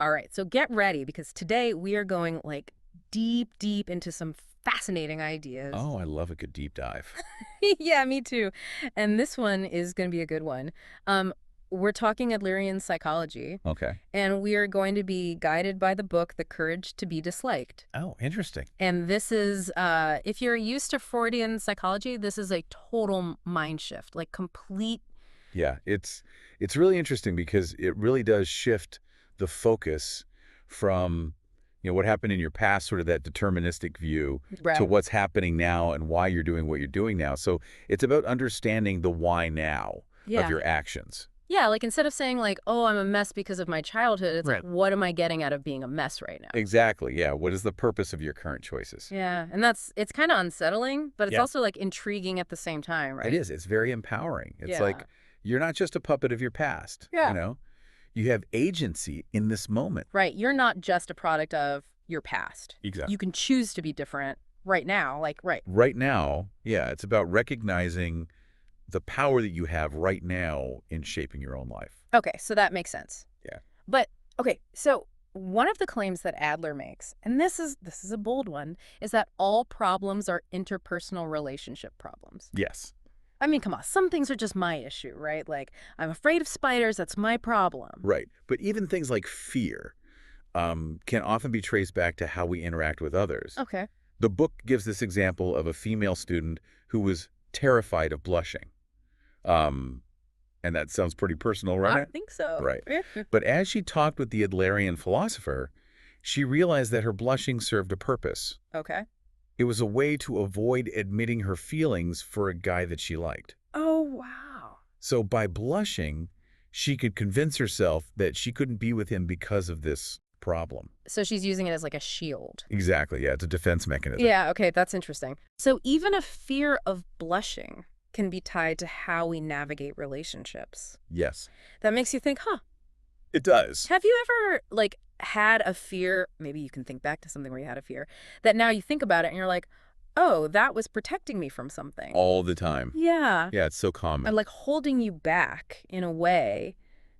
All right, so get ready because today we are going like deep into some fascinating ideas. Oh, I love a good deep dive. Yeah, me too. And this one is going to be a good one. Um, we're talking Adlerian psychology, Okay. and we are going to be guided by the book The Courage to be Disliked. Oh, interesting. And this is, if you're used to Freudian psychology, this is a total mind shift, like complete. Yeah, it's really interesting because it really does shift the focus from, what happened in your past, sort of that deterministic view, to Right. what's happening now and why you're doing what you're doing now. So it's about understanding the why now of Yeah. your actions. Yeah, like instead of saying like, "Oh, I'm a mess because of my childhood," it's like, Right. "What am I getting out of being a mess right now?" Exactly. Yeah. What is the purpose of your current choices? Yeah, and it's kind of unsettling, but it's Yeah. also like intriguing at the same time, It right? is. It's very empowering. It's Yeah. like you're not just a puppet of your past, Yeah. You have agency in this moment. Right. You're not just a product of your past. Exactly. You can choose to be different right now. Like, right. Right now, yeah, it's about recognizing the power that you have right now in shaping your own life. Okay, so that makes sense. Yeah. But okay, so one of the claims that Adler makes, and this is a bold one, is that all problems are interpersonal relationship problems. Yes. I mean, come on, some things are just my issue, right? Like, I'm afraid of spiders, that's my problem. Right. But even things like fear can often be traced back to how we interact with others. Okay. The book gives this example of a female student who was terrified of blushing. Um, and that sounds pretty personal, I right? think so. Right. Yeah. But as she talked with the Adlerian philosopher, she realized that her blushing served a purpose. Okay. It was a way to avoid admitting her feelings for a guy that she liked. Oh, wow. So by blushing, she could convince herself that she couldn't be with him because of this problem. So she's using it as like a shield. Exactly. Yeah, it's a defense mechanism. Yeah, okay, that's interesting. So even a fear of blushing can be tied to how we navigate relationships. Yes, That makes you think, huh, it does. have you ever like had a fear, maybe you can think back to something where you had a fear, that now you think about it and you're like, oh, that was protecting me from something. All the time. Yeah. Yeah, it's so common. And like holding you back in a way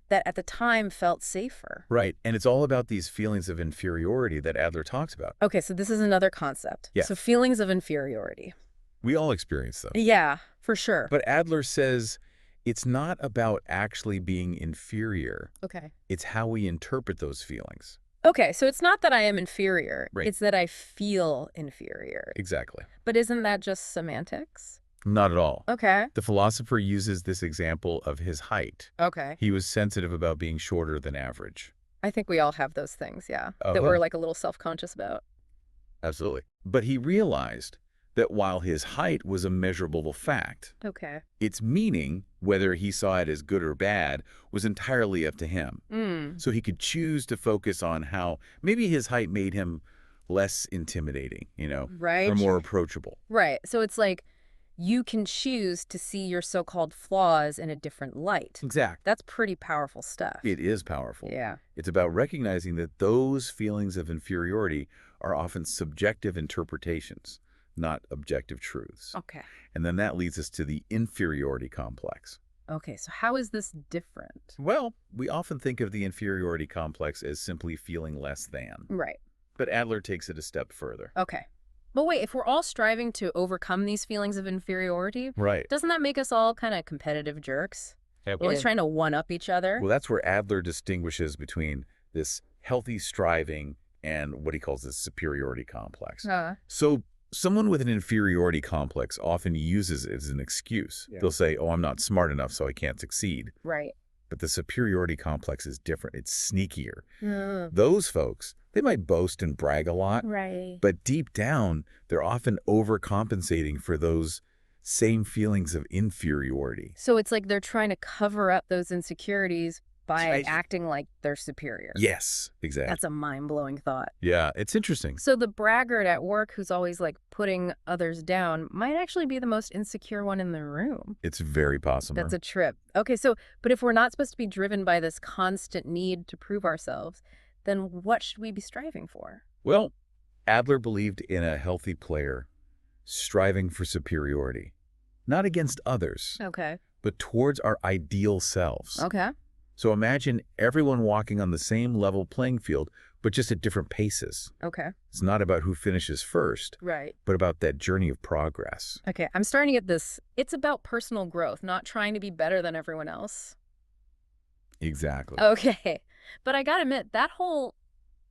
that at the time felt safer. Right. And it's all about these feelings of inferiority that Adler talks about. Okay, so this is another concept. Yeah. So feelings of inferiority. We all experience them. Yeah, for sure. But Adler says it's not about actually being inferior. Okay. It's how we interpret those feelings. Okay, so it's not that I am inferior. Right. It's that I feel inferior. Exactly. But isn't that just semantics? Not at all. Okay. The philosopher uses this example of his height. Okay. He was sensitive about being shorter than average. I think we all have those things, yeah, that Uh-huh. we're like a little self-conscious about. Absolutely. But he realized that while his height was a measurable fact, Okay. its meaning, whether he saw it as good or bad, was entirely up to him. Mm. So he could choose to focus on how maybe his height made him less intimidating, Right. or more approachable. Right. So it's like you can choose to see your so-called flaws in a different light. Exactly. That's pretty powerful stuff. It is powerful. Yeah. It's about recognizing that those feelings of inferiority are often subjective interpretations, not objective truths. Okay. And then that leads us to the inferiority complex. Okay, so how is this different? Well, we often think of the inferiority complex as simply feeling less than. Right. But Adler takes it a step further. Okay. But wait, if we're all striving to overcome these feelings of inferiority, Right. doesn't that make us all kind of competitive jerks? Yeah, Always trying to one-up each other? well, that's where Adler distinguishes between this healthy striving and what he calls the superiority complex. So someone with an inferiority complex often uses it as an excuse. Yeah. They'll say, oh, I'm not smart enough, so I can't succeed. Right. But the superiority complex is different. It's sneakier. Mm. Those folks, they might boast and brag a lot, Right. but deep down, they're often overcompensating for those same feelings of inferiority. So it's like they're trying to cover up those insecurities by Right. acting like they're superior. Yes, exactly. That's a mind-blowing thought. Yeah, it's interesting. So the braggart at work who's always like putting others down might actually be the most insecure one in the room. It's very possible. That's a trip. Okay, so, but if we're not supposed to be driven by this constant need to prove ourselves, then what should we be striving for? Well, Adler believed in a healthy player striving for superiority, not against others, Okay. but towards our ideal selves. Okay. So imagine everyone walking on the same level playing field, but just at different paces. Okay. It's not about who finishes first, Right. but about that journey of progress. Okay, I'm starting to get this. It's about personal growth, not trying to be better than everyone else. Exactly. Okay. But I gotta admit, that whole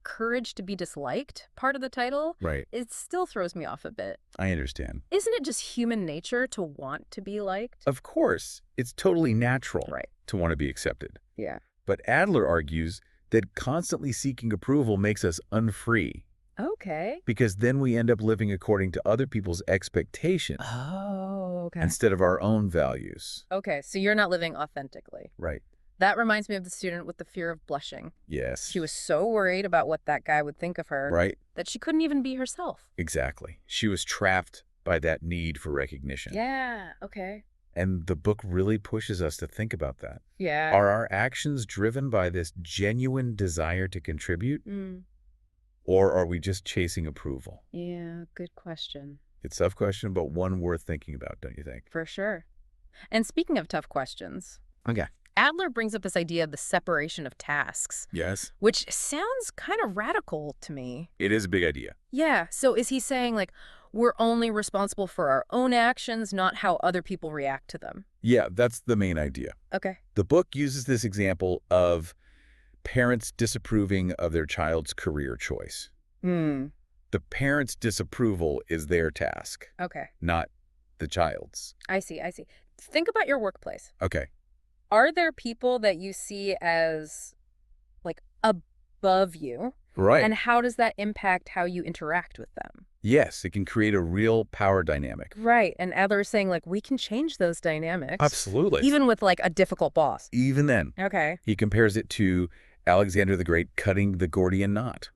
courage to be disliked part of the title, Right. it still throws me off a bit. I understand. Isn't it just human nature to want to be liked? Of course, it's totally natural Right. to want to be accepted. Yeah. But Adler argues that constantly seeking approval makes us unfree, Okay. because then we end up living according to other people's expectations Oh, okay. instead of our own values. Okay, so you're not living authentically. Right. That reminds me of the student with the fear of blushing. Yes. She was so worried about what that guy would think of her Right. that she couldn't even be herself. Exactly. She was trapped by that need for recognition. Yeah, okay. And the book really pushes us to think about that. Yeah. Are our actions driven by this genuine desire to contribute, or are we just chasing approval? Yeah, good question. It's a tough question, but one worth thinking about, don't you think? For sure. And speaking of tough questions, Okay. Adler brings up this idea of the separation of tasks, Yes. which sounds kind of radical to me. It is a big idea. Yeah, so is he saying, like, we're only responsible for our own actions, not how other people react to them? Yeah, that's the main idea. Okay. The book uses this example of parents disapproving of their child's career choice. The parent's disapproval is their task, Okay. not the child's. I see. Think about your workplace. Okay. Are there people that you see as, like, above you? Right. And how does that impact how you interact with them? Yes, it can create a real power dynamic. Right. And Adler is saying, like, we can change those dynamics. Absolutely. Even with, like, a difficult boss. Even then. Okay. He compares it to Alexander the Great cutting the Gordian knot.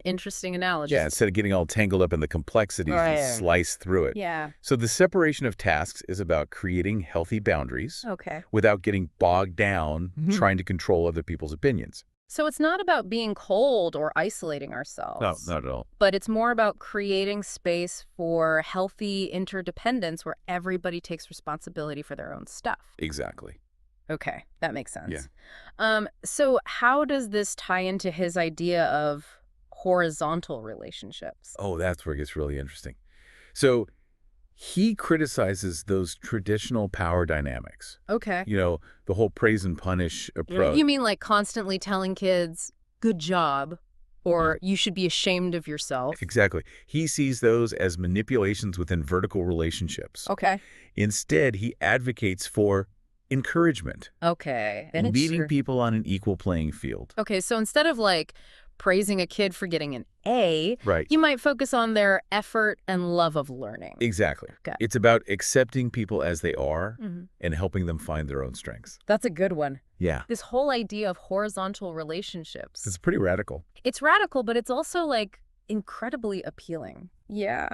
Interesting analogy. Yeah, instead of getting all tangled up in the complexities, Right. he sliced through it. Yeah. So the separation of tasks is about creating healthy boundaries Okay. without getting bogged down trying to control other people's opinions. So it's not about being cold or isolating ourselves. No, not at all. But it's more about creating space for healthy interdependence where everybody takes responsibility for their own stuff. Exactly. Okay, that makes sense. Yeah. So how does this tie into his idea of horizontal relationships? Oh, that's where it gets really interesting. So he criticizes those traditional power dynamics. Okay. You know, the whole praise and punish approach. You mean like constantly telling kids, good job, or you should be ashamed of yourself? Exactly. He sees those as manipulations within vertical relationships. Okay. Instead, he advocates for encouragement. Okay. And meeting people on an equal playing field. Okay, so instead of like praising a kid for getting an A, Right. you might focus on their effort and love of learning. Exactly. Okay. It's about accepting people as they are and helping them find their own strengths. That's a good one. Yeah. This whole idea of horizontal relationships. It's pretty radical. It's radical, but it's also like incredibly appealing. Yeah.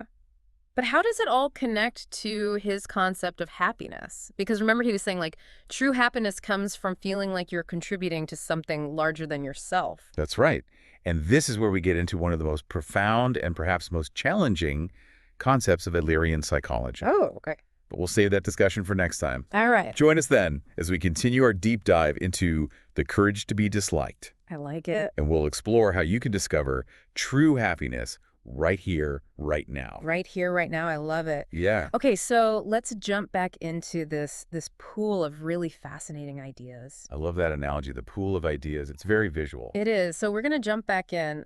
But how does it all connect to his concept of happiness? Because remember he was saying like true happiness comes from feeling like you're contributing to something larger than yourself. That's right. And this is where we get into one of the most profound and perhaps most challenging concepts of Adlerian psychology. Oh, okay. But we'll save that discussion for next time. All right. Join us then as we continue our deep dive into the courage to be disliked. I like it. And we'll explore how you can discover true happiness right here, right now. Right here, right now. I love it. Yeah. Okay, so let's jump back into this pool of really fascinating ideas. I love that analogy, the pool of ideas. It's very visual. It is. So we're going to jump back in.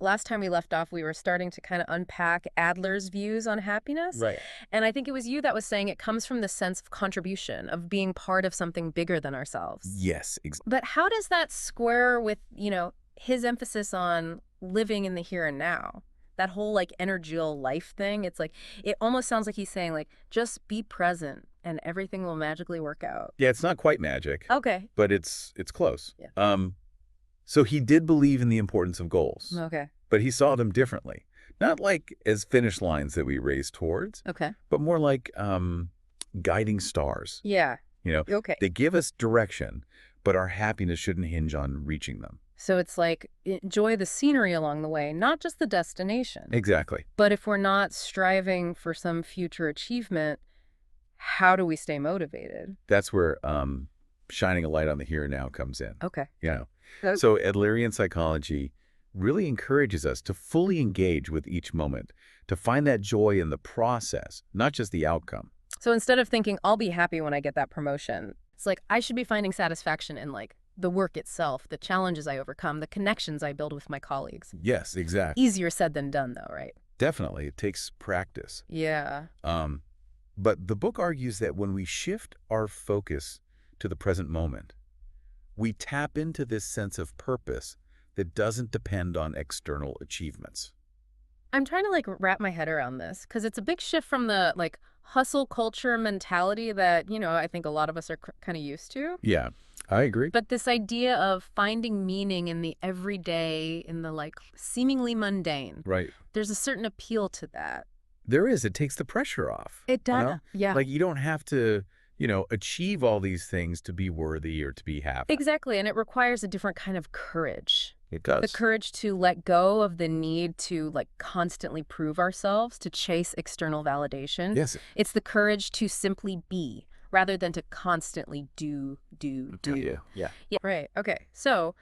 Last time we left off, we were starting to kind of unpack Adler's views on happiness. Right. And I think it was you that was saying it comes from the sense of contribution, of being part of something bigger than ourselves. Yes. But how does that square with, his emphasis on living in the here and now? That whole like energial life thing, it's like, it almost sounds like he's saying like, just be present and everything will magically work out. Yeah, it's not quite magic. Okay. But it's close. Yeah. So he did believe in the importance of goals. Okay. But he saw them differently. Not like as finish lines that we race towards, Okay. but more like guiding stars. Yeah. Okay. They give us direction, but our happiness shouldn't hinge on reaching them. So it's like, enjoy the scenery along the way, not just the destination. Exactly. But if we're not striving for some future achievement, how do we stay motivated? That's where shining a light on the here and now comes in. Okay. So Adlerian psychology really encourages us to fully engage with each moment, to find that joy in the process, not just the outcome. So instead of thinking, I'll be happy when I get that promotion, it's like I should be finding satisfaction in like the work itself, the challenges I overcome, the connections I build with my colleagues. Yes, exactly. Easier said than done, though, right? Definitely. It takes practice. Yeah. But the book argues that when we shift our focus to the present moment, we tap into this sense of purpose that doesn't depend on external achievements. I'm trying to like wrap my head around this because it's a big shift from the like hustle culture mentality that, I think a lot of us are kind of used to. Yeah, I agree. But this idea of finding meaning in the everyday, in the like seemingly mundane. Right. There's a certain appeal to that. There is. It takes the pressure off. It does. Yeah. Like you don't have to, achieve all these things to be worthy or to be happy. Exactly. And it requires a different kind of courage. It does. The courage to let go of the need to like constantly prove ourselves, to chase external validation. Yes. It's the courage to simply be rather than to constantly do. Yeah. Right. Okay. So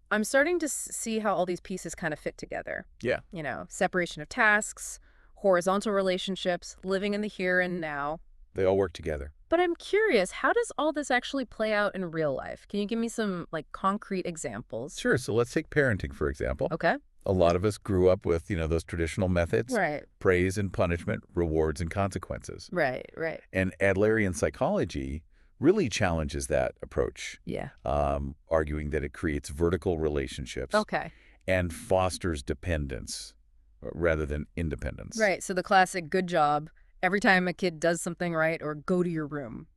I'm starting to see how all these pieces kind of fit together. Yeah. Separation of tasks, horizontal relationships, living in the here and now. They all work together. But I'm curious, how does all this actually play out in real life? Can you give me some like concrete examples? Sure. So let's take parenting, for example. Okay. A lot of us grew up with, those traditional methods. Right. Praise and punishment, rewards and consequences. Right. And Adlerian psychology really challenges that approach. Yeah. Arguing that it creates vertical relationships. Okay. And fosters dependence rather than independence. Right. So the classic good job every time a kid does something right or go to your room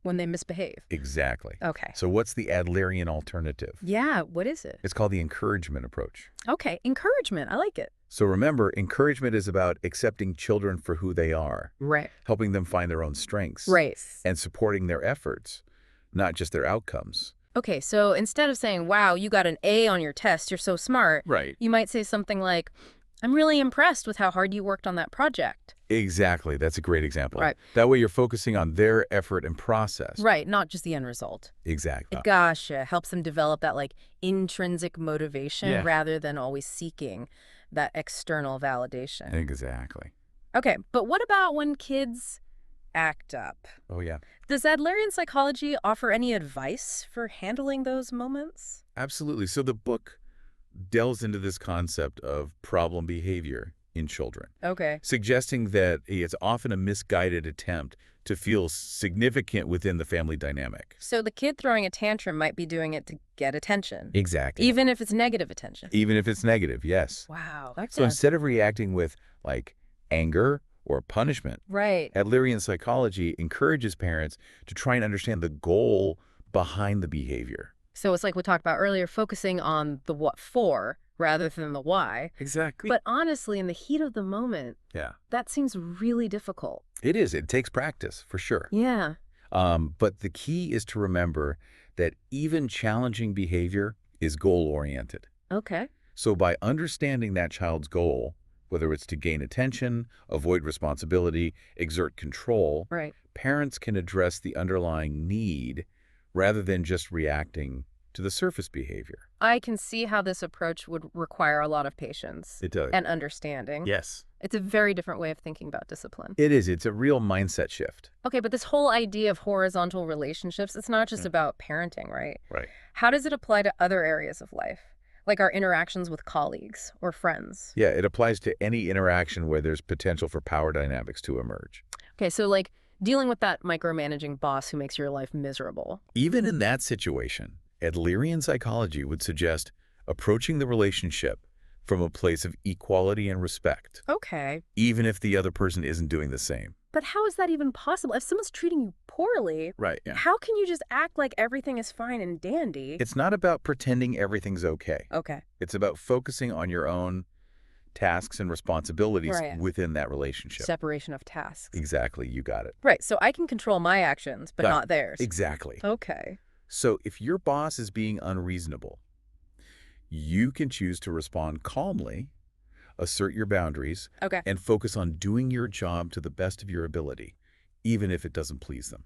when they misbehave. Exactly. Okay. So what's the Adlerian alternative? Yeah. What is it? It's called the encouragement approach. Okay. Encouragement. I like it. So remember, encouragement is about accepting children for who they are. Right. Helping them find their own strengths. Right. And supporting their efforts, not just their outcomes. Okay. So instead of saying, wow, you got an A on your test, you're so smart. Right. You might say something like, I'm really impressed with how hard you worked on that project. Exactly. That's a great example. Right. That way you're focusing on their effort and process. Right. Not just the end result. Exactly. Gotcha. Helps them develop that like intrinsic motivation rather than always seeking that external validation. Exactly. Okay. But what about when kids act up? Oh, yeah. Does Adlerian psychology offer any advice for handling those moments? Absolutely. So the book delves into this concept of problem behavior in children. Okay. Suggesting that it's often a misguided attempt to feel significant within the family dynamic. So the kid throwing a tantrum might be doing it to get attention. Exactly. Even if it's negative attention. Even if it's negative, yes. Wow. So instead of reacting with, like, anger or punishment, right. Adlerian psychology encourages parents to try and understand the goal behind the behavior. So it's like we talked about earlier, focusing on the what for rather than the why. Exactly. But honestly, in the heat of the moment, that seems really difficult. It is. It takes practice, for sure. Yeah. But the key is to remember that even challenging behavior is goal-oriented. Okay. So by understanding that child's goal, whether it's to gain attention, avoid responsibility, exert control, right. Parents can address the underlying need rather than just reacting to the surface behavior. I can see how this approach would require a lot of patience. It does. And understanding. Yes. It's a very different way of thinking about discipline. It is. It's a real mindset shift. Okay, but this whole idea of horizontal relationships, it's not just about parenting, right? Right. How does it apply to other areas of life? Like our interactions with colleagues or friends? Yeah, it applies to any interaction where there's potential for power dynamics to emerge. Okay, so like dealing with that micromanaging boss who makes your life miserable. Even in that situation, Adlerian psychology would suggest approaching the relationship from a place of equality and respect. Okay. Even if the other person isn't doing the same. But how is that even possible? If someone's treating you poorly, right? Yeah. How can you just act like everything is fine and dandy? It's not about pretending everything's okay. Okay. It's about focusing on your own tasks and responsibilities within that relationship. Separation of tasks. Exactly. You got it. Right. So I can control my actions, but not theirs. Exactly. Okay. So if your boss is being unreasonable, you can choose to respond calmly, assert your boundaries, and focus on doing your job to the best of your ability, even if it doesn't please them.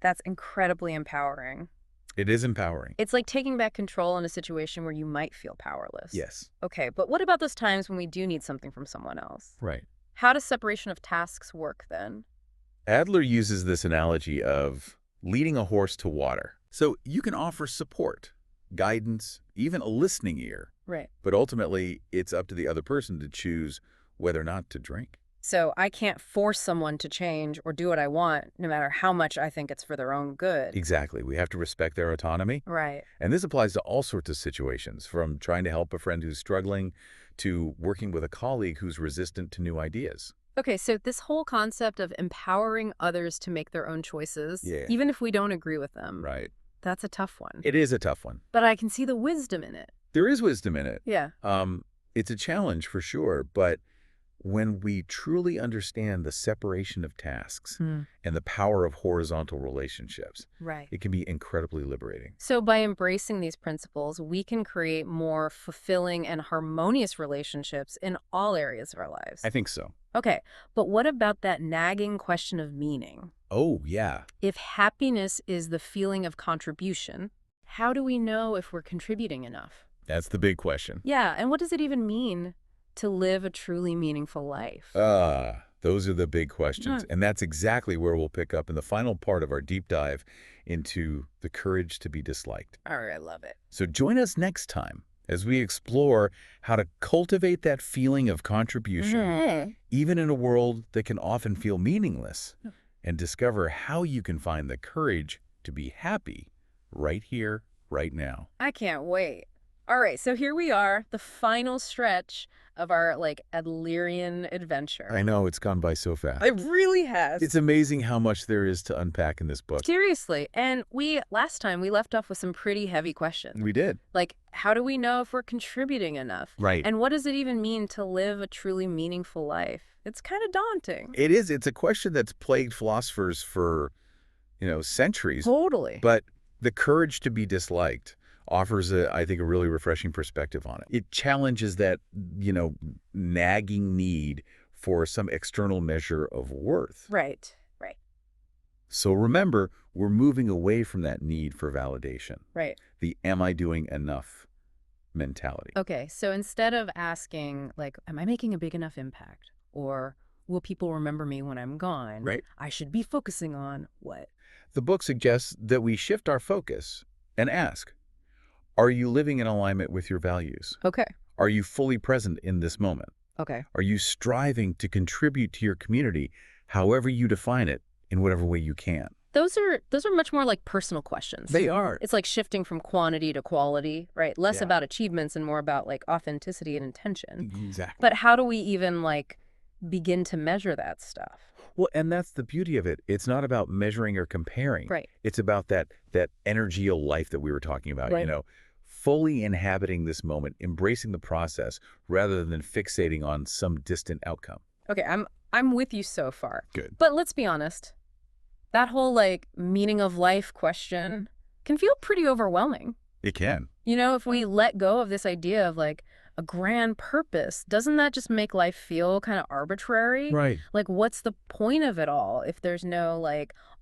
That's incredibly empowering. It is empowering. It's like taking back control in a situation where you might feel powerless. Yes. Okay, but what about those times when we do need something from someone else? Right. How does separation of tasks work then? Adler uses this analogy of leading a horse to water. So you can offer support, guidance, even a listening ear. Right. But ultimately, it's up to the other person to choose whether or not to drink. So I can't force someone to change or do what I want, no matter how much I think it's for their own good. Exactly. We have to respect their autonomy. Right. And this applies to all sorts of situations, from trying to help a friend who's struggling to working with a colleague who's resistant to new ideas. Okay, so this whole concept of empowering others to make their own choices, Yeah. even if we don't agree with them, Right. that's a tough one. It is a tough one. But I can see the wisdom in it. There is wisdom in it. Yeah. It's a challenge for sure, but when we truly understand the separation of tasks and the power of horizontal relationships, Right. it can be incredibly liberating. So by embracing these principles, we can create more fulfilling and harmonious relationships in all areas of our lives. I think so. Okay, but what about that nagging question of meaning? Oh, yeah. If happiness is the feeling of contribution, how do we know if we're contributing enough? That's the big question. Yeah, and what does it even mean to live a truly meaningful life? Those are the big questions. And that's exactly where we'll pick up in the final part of our deep dive into the courage to be disliked. All right, I love it. So join us next time as we explore how to cultivate that feeling of contribution, even in a world that can often feel meaningless, and discover how you can find the courage to be happy right here, right now. I can't wait. All right, so here we are, the final stretch of our, Adlerian adventure. I know, it's gone by so fast. It really has. It's amazing how much there is to unpack in this book. Seriously. And last time, we left off with some pretty heavy questions. We did. Like, how do we know if we're contributing enough? Right. And what does it even mean to live a truly meaningful life? It's kind of daunting. It is. It's a question that's plagued philosophers for, centuries. Totally. But the courage to be disliked offers, I think, a really refreshing perspective on it. It challenges that, nagging need for some external measure of worth. Right. So remember, we're moving away from that need for validation. Right. The am I doing enough mentality. Okay, so instead of asking, am I making a big enough impact? Or will people remember me when I'm gone? Right. I should be focusing on what? The book suggests that we shift our focus and ask, are you living in alignment with your values? Okay. Are you fully present in this moment? Okay. Are you striving to contribute to your community, however you define it, in whatever way you can? Those are much more like personal questions. They are. It's like shifting from quantity to quality, right? Less about achievements and more about authenticity and intention. Exactly. But how do we even begin to measure that stuff? Well, and that's the beauty of it. It's not about measuring or comparing. Right. It's about that energial life that we were talking about, Right. Fully inhabiting this moment, embracing the process rather than fixating on some distant outcome. Okay, I'm with you so far. Good. But let's be honest. That whole meaning of life question can feel pretty overwhelming. It can. If we let go of this idea of a grand purpose, doesn't that just make life feel kind of arbitrary? Right. What's the point of it all if there's no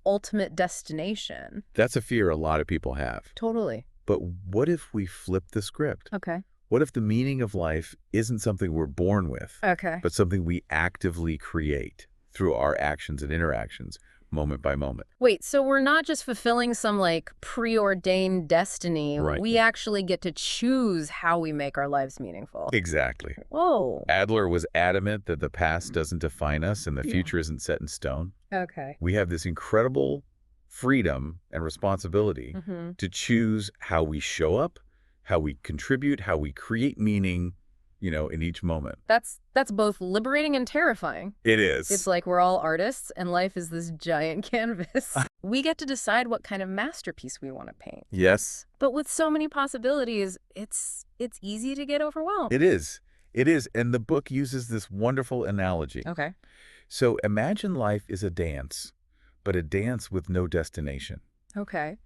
ultimate destination? That's a fear a lot of people have. Totally. But what if we flip the script? Okay. What if the meaning of life isn't something we're born with, Okay. but something we actively create through our actions and interactions, moment by moment? Wait, so we're not just fulfilling some preordained destiny. Right. We actually get to choose how we make our lives meaningful. Exactly. Whoa. Adler was adamant that the past doesn't define us and the future isn't set in stone. Okay. We have this incredible freedom and responsibility to choose how we show up, how we contribute, how we create meaning, in each moment. That's both liberating and terrifying. It is. It's like we're all artists and life is this giant canvas. We get to decide what kind of masterpiece we want to paint. Yes. But with so many possibilities, it's easy to get overwhelmed. It is. It is. And the book uses this wonderful analogy. Okay. So imagine life is a dance, but a dance with no destination. Okay.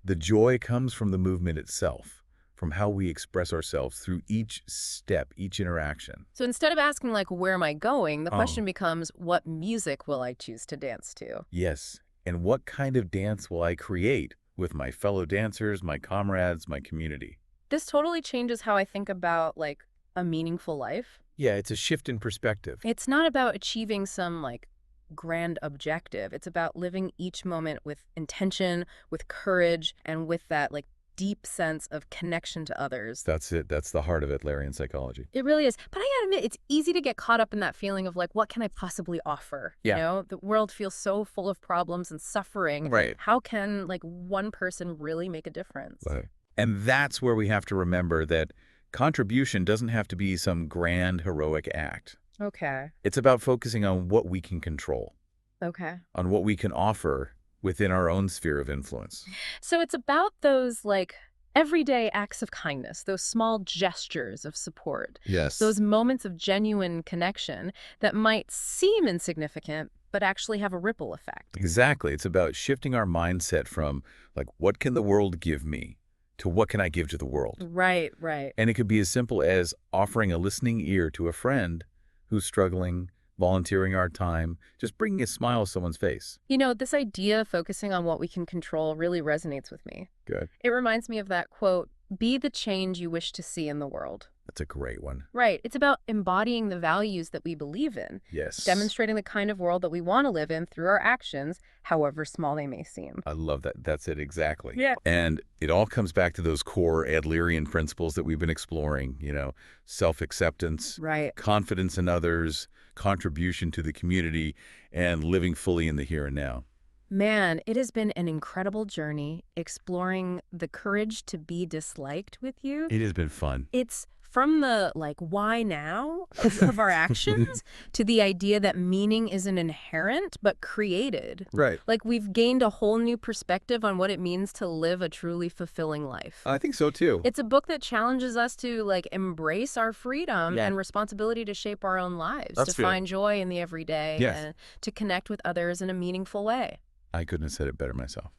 The joy comes from the movement itself, from how we express ourselves through each step, each interaction. So instead of asking where am I going, the question becomes, what music will I choose to dance to? Yes. And what kind of dance will I create with my fellow dancers, my comrades, my community. This totally changes how I think about, like, a meaningful life. Yeah, it's a shift in perspective. It's not about achieving some, like, grand objective. It's about living each moment with intention, with courage, and with that, like, deep sense of connection to others. That's it. That's the heart of Adlerian psychology. It really is. But I gotta admit, it's easy to get caught up in that feeling of, like, what can I possibly offer? Yeah. You know, the world feels so full of problems and suffering. Right. How can, like, one person really make a difference? Right. And that's where we have to remember that contribution doesn't have to be some grand, heroic act. Okay. It's about focusing on what we can control, Okay. on what we can offer within our own sphere of influence. So it's about those, like, everyday acts of kindness, those small gestures of support, Yes. those moments of genuine connection that might seem insignificant, but actually have a ripple effect. Exactly. It's about shifting our mindset from, like, what can the world give me, to what can I give to the world? Right, right. And it could be as simple as offering a listening ear to a friend who's struggling, volunteering our time, just bringing a smile to someone's face. You know, this idea of focusing on what we can control really resonates with me. Good. It reminds me of that quote, "Be the change you wish to see in the world." That's a great one. Right. It's about embodying the values that we believe in, Yes. demonstrating the kind of world that we want to live in through our actions, however small they may seem. I love that. That's it exactly. Yeah. And it all comes back to those core Adlerian principles that we've been exploring, you know, self-acceptance, Right. confidence in others, contribution to the community, and living fully in the here and now. Man, it has been an incredible journey exploring the courage to be disliked with you. It has been fun. It's from the, like, why now of our actions to the idea that meaning isn't inherent but created. Right. Like, we've gained a whole new perspective on what it means to live a truly fulfilling life. I think so too. It's a book that challenges us to, like, embrace our freedom Yeah. and responsibility to shape our own lives, That's to fair. find joy in the everyday, Yes. and to connect with others in a meaningful way. I couldn't have said it better myself.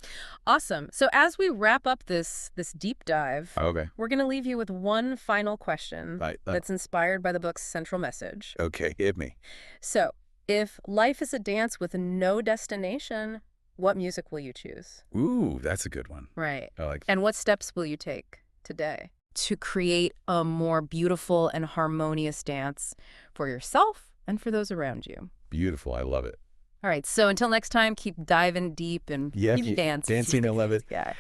Awesome. So as we wrap up this deep dive, Okay. we're going to leave you with one final question Right. that's inspired by the book's central message. Okay. Hit me. So, if life is a dance with no destination, what music will you choose? Ooh, that's a good one. Right. I like And what steps will you take today to create a more beautiful and harmonious dance for yourself and for those around you? beautiful. I love it. All right. So until next time, keep diving deep and keep dancing. Dancing, I love it. Yeah.